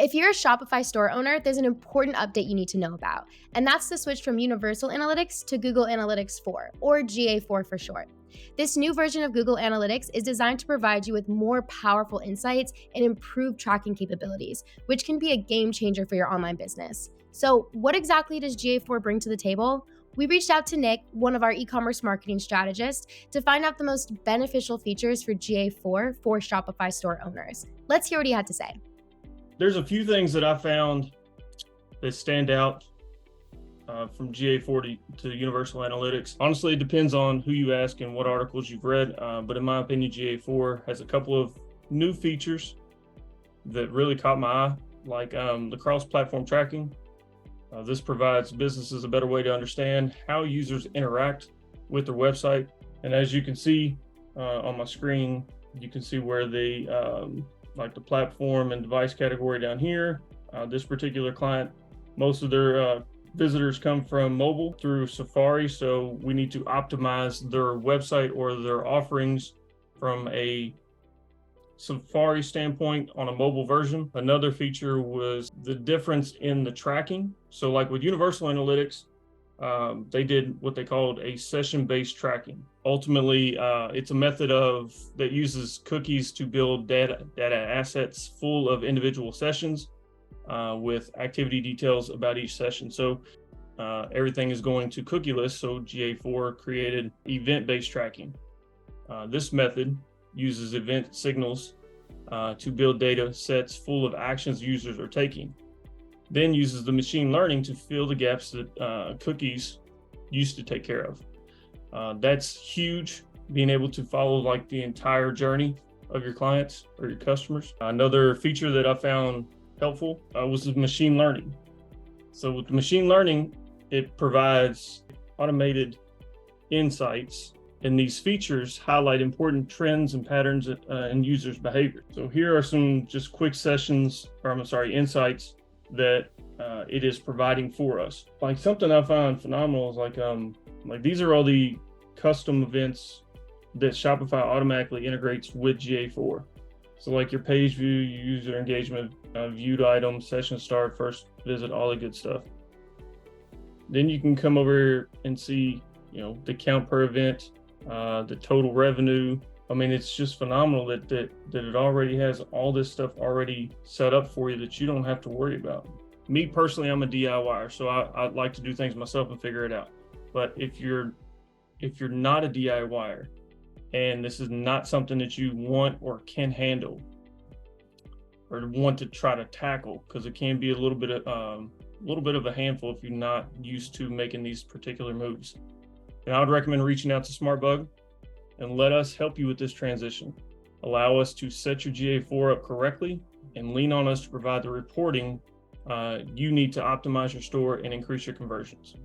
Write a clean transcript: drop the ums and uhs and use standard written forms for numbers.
If you're a Shopify store owner, there's an important update you need to know about, and that's the switch from Universal Analytics to Google Analytics 4, or GA4 for short. This new version of Google Analytics is designed to provide you with more powerful insights and improved tracking capabilities, which can be a game changer for your online business. So, what exactly does GA4 bring to the table? We reached out to Nick, one of our e-commerce marketing strategists, to find out the most beneficial features for GA4 for Shopify store owners. Let's hear what he had to say. There's a few things that I found that stand out from GA4 to Universal Analytics. Honestly, it depends on who you ask and what articles you've read, but in my opinion, GA4 has a couple of new features that really caught my eye, like the cross-platform tracking. This provides businesses a better way to understand how users interact with their website. And as you can see on my screen, you can see where they like the platform and device category down here. This particular client, most of their visitors come from mobile through Safari, so we need to optimize their website or their offerings from a Safari standpoint on a mobile version. Another feature was the difference in the tracking. So like with Universal Analytics, they did what they called a session-based tracking. Ultimately, it's a method that uses cookies to build data assets full of individual sessions with activity details about each session. So everything is going to cookie lists. So GA4 created event-based tracking. This method uses event signals to build data sets full of actions users are taking. Then uses the machine learning to fill the gaps that cookies used to take care of. That's huge, being able to follow like the entire journey of your clients or your customers. Another feature that I found helpful was the machine learning. So with the machine learning, it provides automated insights, and these features highlight important trends and patterns in users' behavior. So here are some just quick insights that it is providing for us. Like something I find phenomenal is like these are all the custom events that Shopify automatically integrates with GA4. So like your page view, your user engagement, viewed items, session start, first visit, all the good stuff. Then you can come over and see, the count per event, the total revenue. I mean, it's just phenomenal that it already has all this stuff already set up for you that you don't have to worry about. Me personally, I'm a DIYer, so I like to do things myself and figure it out. But if you're not a DIYer and this is not something that you want or can handle or want to try to tackle, because it can be a little bit of a handful if you're not used to making these particular moves. And I would recommend reaching out to SmartBug and let us help you with this transition. Allow us to set your GA4 up correctly and lean on us to provide the reporting you need to optimize your store and increase your conversions.